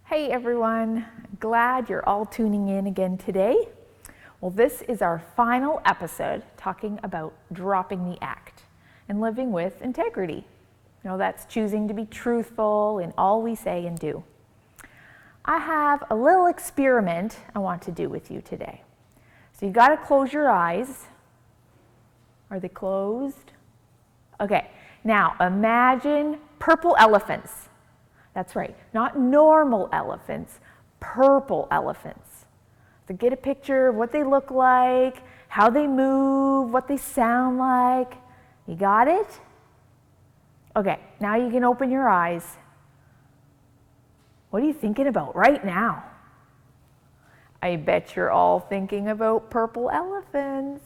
Hey everyone, glad you're all tuning in again today. Well, this is our final episode talking about dropping the act and living with integrity. That's choosing to be truthful in all we say and do. I have a little experiment I want to do with you today. So you got to close your eyes. Are they closed? Okay, now imagine purple elephants. That's right, not normal elephants, purple elephants. So get a picture of what they look like, how they move, what they sound like. You got it? Okay, now you can open your eyes. What are you thinking about right now? I bet you're all thinking about purple elephants,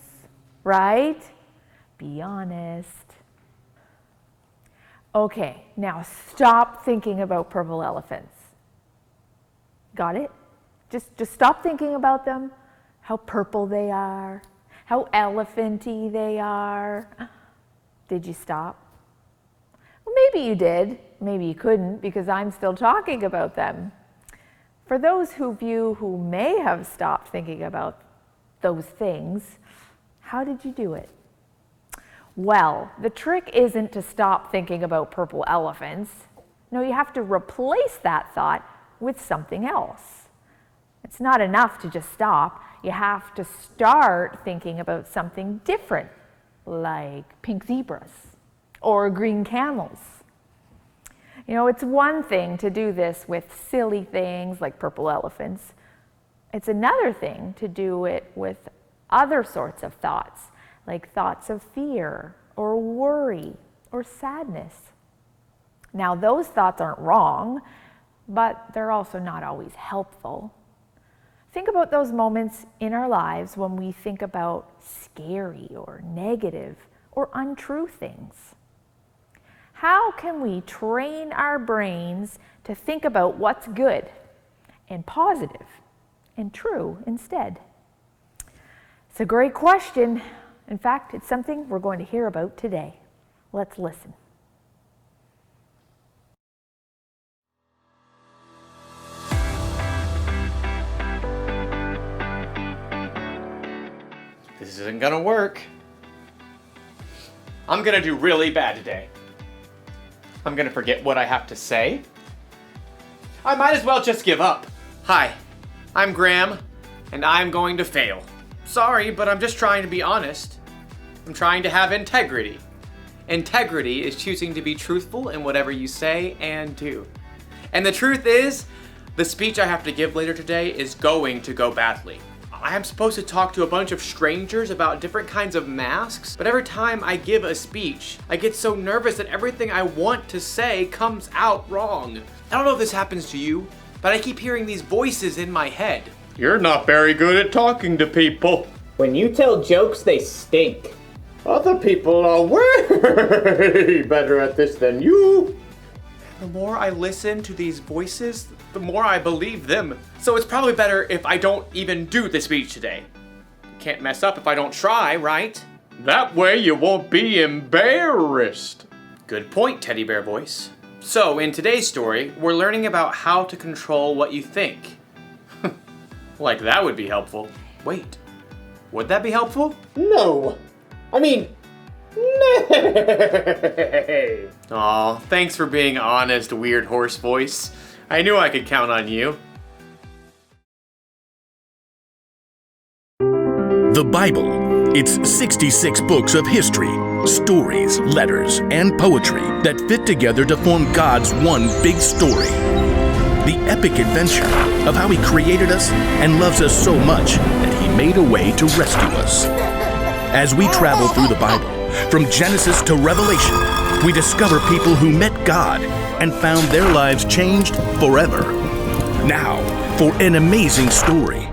right? Be honest. Okay, now stop thinking about purple elephants. Got it? Just stop thinking about them, how purple they are, how elephanty they are. Did you stop? Well, maybe you did, maybe you couldn't, because I'm still talking about them. For those of you who may have stopped thinking about those things, how did you do it? Well, the trick isn't to stop thinking about purple elephants. No, you have to replace that thought with something else. It's not enough to just stop. You have to start thinking about something different, like pink zebras or green camels. It's one thing to do this with silly things like purple elephants. It's another thing to do it with other sorts of thoughts, like thoughts of fear or worry or sadness. Now, those thoughts aren't wrong, but they're also not always helpful. Think about those moments in our lives when we think about scary or negative or untrue things. How can we train our brains to think about what's good and positive and true instead? It's a great question. In fact, it's something we're going to hear about today. Let's listen. This isn't gonna work. I'm gonna do really bad today. I'm gonna forget what I have to say. I might as well just give up. Hi, I'm Graham, and I'm going to fail. Sorry, but I'm just trying to be honest. I'm trying to have integrity. Integrity is choosing to be truthful in whatever you say and do. And the truth is, the speech I have to give later today is going to go badly. I am supposed to talk to a bunch of strangers about different kinds of masks, but every time I give a speech, I get so nervous that everything I want to say comes out wrong. I don't know if this happens to you, but I keep hearing these voices in my head. You're not very good at talking to people. When you tell jokes, they stink. Other people are way better at this than you. The more I listen to these voices, the more I believe them. So it's probably better if I don't even do the speech today. Can't mess up if I don't try, right? That way you won't be embarrassed. Good point, teddy bear voice. So in today's story, we're learning about how to control what you think. Like that would be helpful. Wait, would that be helpful? No. I mean, nay. Aw, thanks for being honest, weird horse voice. I knew I could count on you. The Bible. It's 66 books of history, stories, letters, and poetry that fit together to form God's one big story. The epic adventure of how He created us and loves us so much that He made a way to rescue us. As we travel through the Bible, from Genesis to Revelation, we discover people who met God and found their lives changed forever. Now, for an amazing story.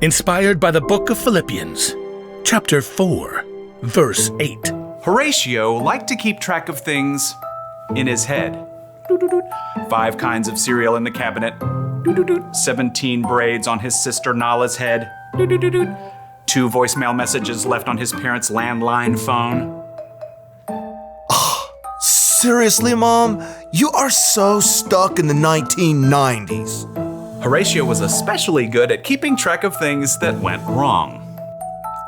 Inspired by the book of Philippians, chapter 4, verse 8. Horatio liked to keep track of things in his head. 5 kinds of cereal in the cabinet. 17 braids on his sister Nala's head. 2 voicemail messages left on his parents' landline phone. Seriously, Mom? You are so stuck in the 1990s. Horatio was especially good at keeping track of things that went wrong.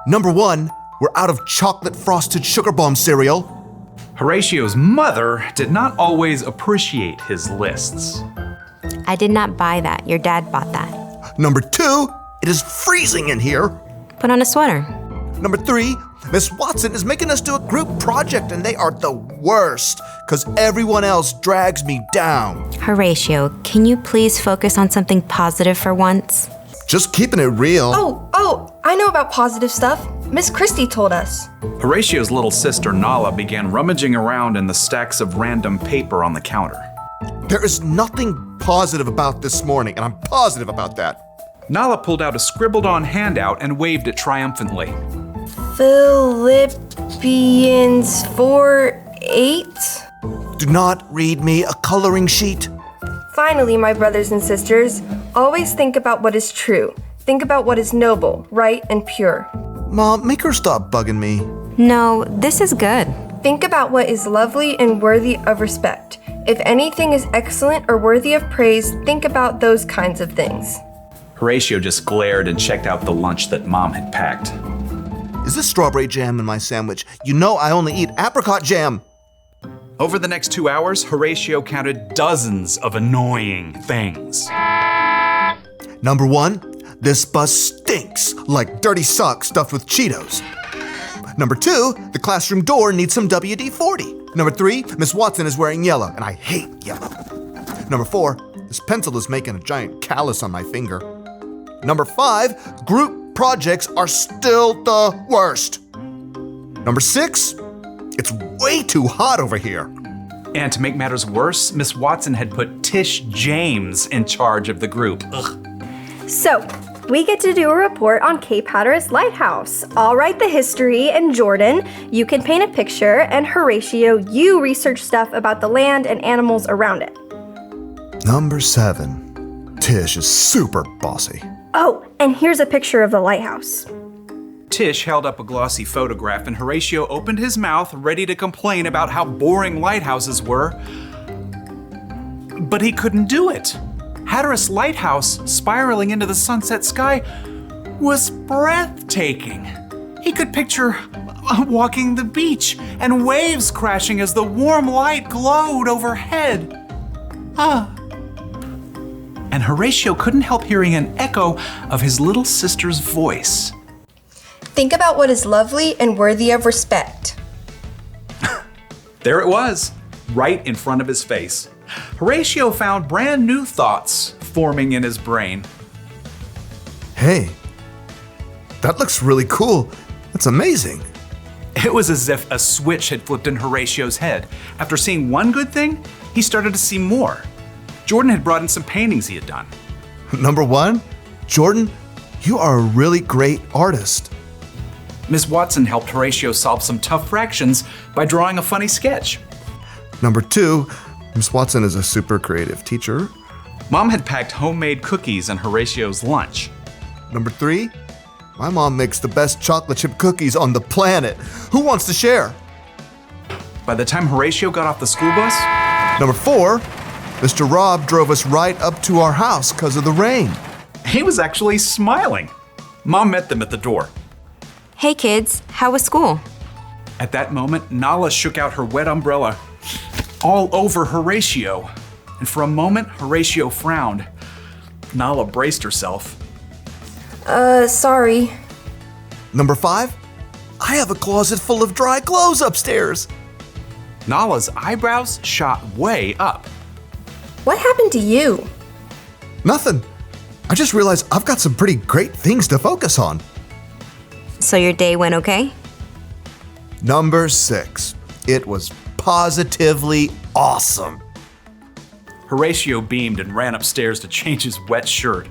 Number 1, we're out of chocolate frosted sugar bomb cereal. Horatio's mother did not always appreciate his lists. I did not buy that. Your dad bought that. Number 2, it is freezing in here. Put on a sweater. Number 3, Miss Watson is making us do a group project and they are the worst because everyone else drags me down. Horatio, can you please focus on something positive for once? Just keeping it real. Oh, I know about positive stuff. Miss Christie told us. Horatio's little sister Nala began rummaging around in the stacks of random paper on the counter. There is nothing positive about this morning, and I'm positive about that. Nala pulled out a scribbled-on handout and waved it triumphantly. Philippians 4:8. Do not read me a coloring sheet. Finally, my brothers and sisters, always think about what is true. Think about what is noble, right, and pure. Mom, make her stop bugging me. No, this is good. Think about what is lovely and worthy of respect. If anything is excellent or worthy of praise, think about those kinds of things. Horatio just glared and checked out the lunch that Mom had packed. Is this strawberry jam in my sandwich? You know I only eat apricot jam. Over the next 2 hours, Horatio counted dozens of annoying things. Number 1, this bus stinks like dirty socks stuffed with Cheetos. Number 2, the classroom door needs some WD-40. Number 3, Miss Watson is wearing yellow, and I hate yellow. Number 4, this pencil is making a giant callus on my finger. Number 5, group projects are still the worst. Number 6, it's way too hot over here. And to make matters worse, Miss Watson had put Tish James in charge of the group. Ugh. So, we get to do a report on Cape Hatteras Lighthouse. I'll write the history, and Jordan, you can paint a picture, and Horatio, you research stuff about the land and animals around it. Number 7, Tish is super bossy. Oh, and here's a picture of the lighthouse. Tish held up a glossy photograph and Horatio opened his mouth, ready to complain about how boring lighthouses were. But he couldn't do it. Hatteras Lighthouse, spiraling into the sunset sky, was breathtaking. He could picture walking the beach and waves crashing as the warm light glowed overhead. And Horatio couldn't help hearing an echo of his little sister's voice. Think about what is lovely and worthy of respect. There it was, right in front of his face. Horatio found brand new thoughts forming in his brain. Hey, that looks really cool. That's amazing. It was as if a switch had flipped in Horatio's head. After seeing one good thing, he started to see more. Jordan had brought in some paintings he had done. Number 1, Jordan, you are a really great artist. Miss Watson helped Horatio solve some tough fractions by drawing a funny sketch. Number 2, Miss Watson is a super creative teacher. Mom had packed homemade cookies in Horatio's lunch. Number 3, my mom makes the best chocolate chip cookies on the planet. Who wants to share? By the time Horatio got off the school bus, Number 4, Mr. Rob drove us right up to our house because of the rain. he was actually smiling. Mom met them at the door. Hey kids, how was school? At that moment, Nala shook out her wet umbrella all over Horatio. And for a moment, Horatio frowned. Nala braced herself. Sorry. Number 5, I have a closet full of dry clothes upstairs. Nala's eyebrows shot way up. What happened to you? Nothing. I just realized I've got some pretty great things to focus on. So your day went okay? Number 6, it was positively awesome. Horatio beamed and ran upstairs to change his wet shirt.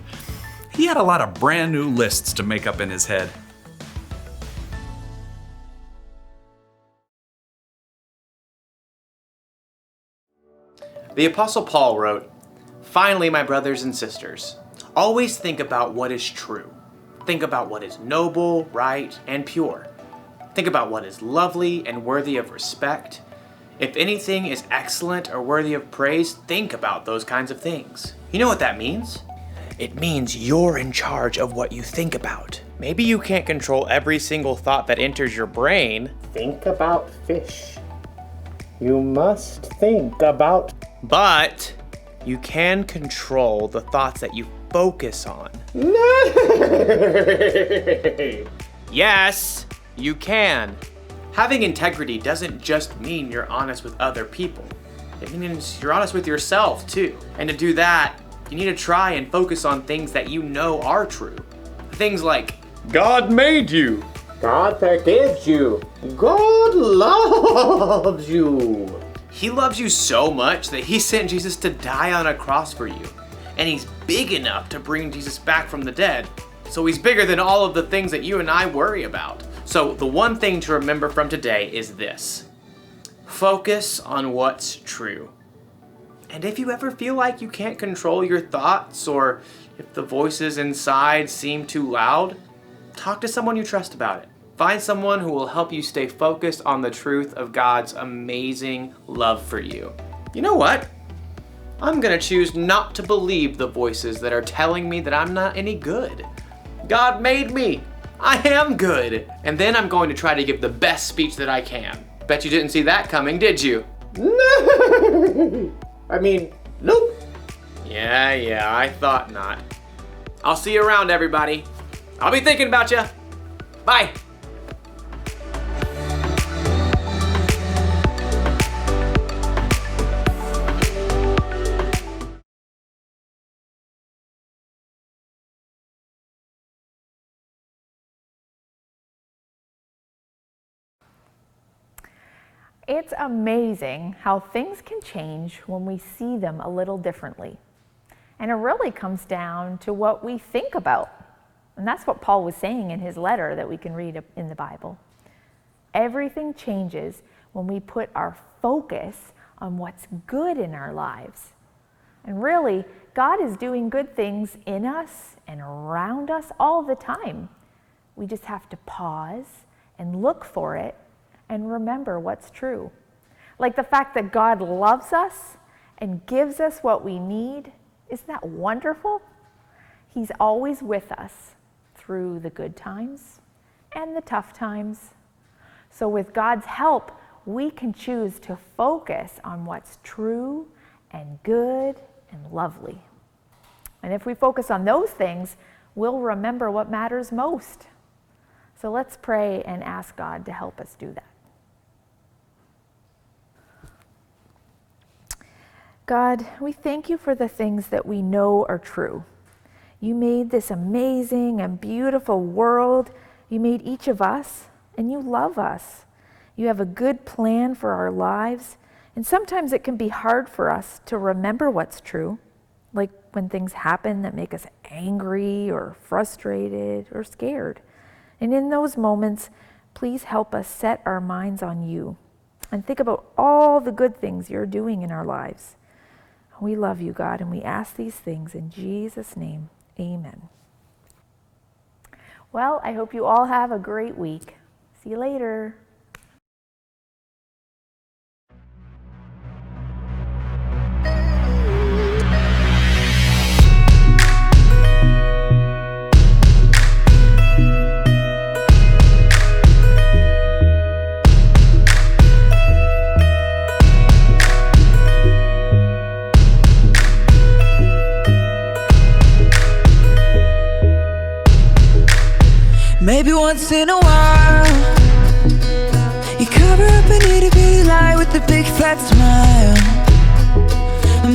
He had a lot of brand new lists to make up in his head. The Apostle Paul wrote, "Finally, my brothers and sisters, always think about what is true. Think about what is noble, right, and pure. Think about what is lovely and worthy of respect. If anything is excellent or worthy of praise, think about those kinds of things. You know what that means? It means you're in charge of what you think about. Maybe you can't control every single thought that enters your brain. Think about fish. You must think about... But you can control the thoughts that you focus on. Yes, you can. Having integrity doesn't just mean you're honest with other people. It means you're honest with yourself too. And to do that, you need to try and focus on things that you know are true. Things like, God made you. God forgives you. God loves you. He loves you so much that he sent Jesus to die on a cross for you. And he's big enough to bring Jesus back from the dead. So he's bigger than all of the things that you and I worry about. So the one thing to remember from today is this. Focus on what's true. And if you ever feel like you can't control your thoughts, or if the voices inside seem too loud, talk to someone you trust about it. Find someone who will help you stay focused on the truth of God's amazing love for you. You know what? I'm gonna choose not to believe the voices that are telling me that I'm not any good. God made me. I am good. And then I'm going to try to give the best speech that I can. Bet you didn't see that coming, did you? No. I mean, nope. Yeah, I thought not. I'll see you around, everybody. I'll be thinking about you. Bye. It's amazing how things can change when we see them a little differently. And it really comes down to what we think about. And that's what Paul was saying in his letter that we can read in the Bible. Everything changes when we put our focus on what's good in our lives. And really, God is doing good things in us and around us all the time. We just have to pause and look for it and remember what's true. Like the fact that God loves us and gives us what we need. Isn't that wonderful? He's always with us through the good times and the tough times. So with God's help, we can choose to focus on what's true and good and lovely. And if we focus on those things, we'll remember what matters most. So let's pray and ask God to help us do that. God, we thank you for the things that we know are true. You made this amazing and beautiful world. You made each of us, and you love us. You have a good plan for our lives, and sometimes it can be hard for us to remember what's true, like when things happen that make us angry or frustrated or scared. And in those moments, please help us set our minds on you and think about all the good things you're doing in our lives. We love you, God, and we ask these things in Jesus' name. Amen. Well, I hope you all have a great week. See you later. Maybe once in a while you cover up an itty bitty lie with a big fat smile.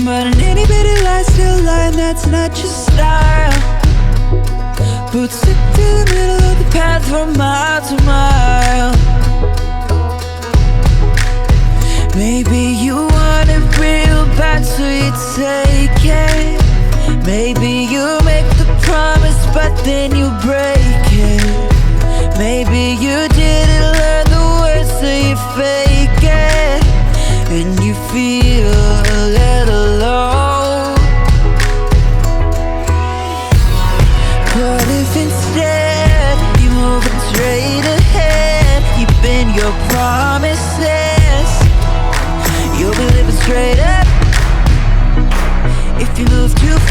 But an itty bitty lie still lie, and that's not your style. But stick to the middle of the path from mile to mile. Maybe you want it real bad, so you take it. Maybe you make the promise, but then you break it. Maybe you didn't learn the words, so you fake it. And you feel a little low. But if instead you move straight ahead, keeping your promises,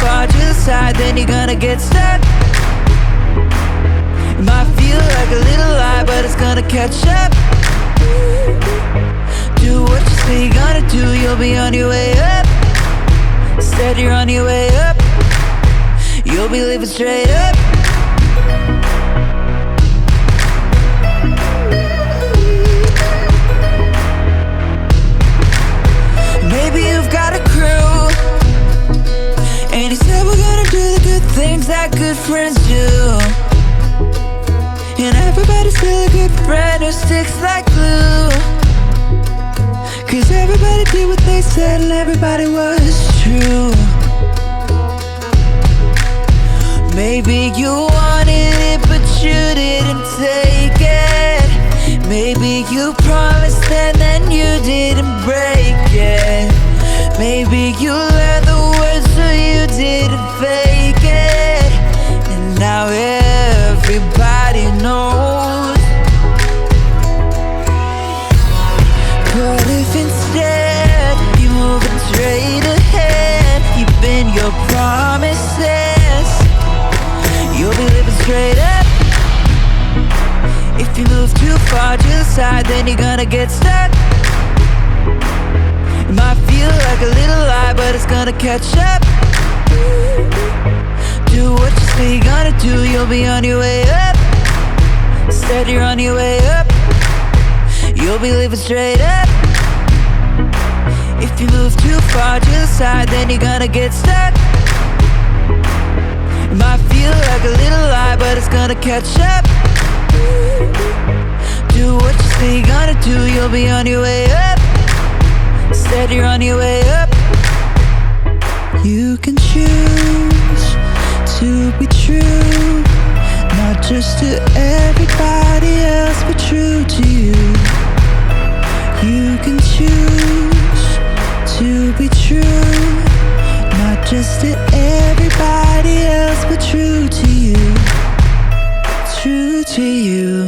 far to the side, then you're gonna get stuck. It might feel like a little lie, but it's gonna catch up. Do what you say you're gonna do, you'll be on your way up. Said you're on your way up. You'll be living straight up. Maybe you've got a crew, and you said we're gonna do the good things that good friends do. And everybody's still a good friend who sticks like glue. Cause everybody did what they said and everybody was true. Maybe you wanted it but you didn't take it. Maybe you promised and then you didn't break it. Maybe you learned the words so you didn't fake it. And now everybody knows. But if instead you're moving straight ahead, keeping your promises, you'll be living straight up. If you move too far to the side, then you're gonna get stuck. It might feel like a little lie, but it's gonna catch up. Do what you say you're gonna do, you'll be on your way up. Said you're on your way up. You'll be living straight up. If you move too far to the side, then you're gonna get stuck. It might feel like a little lie, but it's gonna catch up. Do what you say you're gonna do, you'll be on your way up. Said you're on your way up. You can choose to be true, not just to everybody else, but true to you. You can choose to be true, not just to everybody else, but true to you. True to you.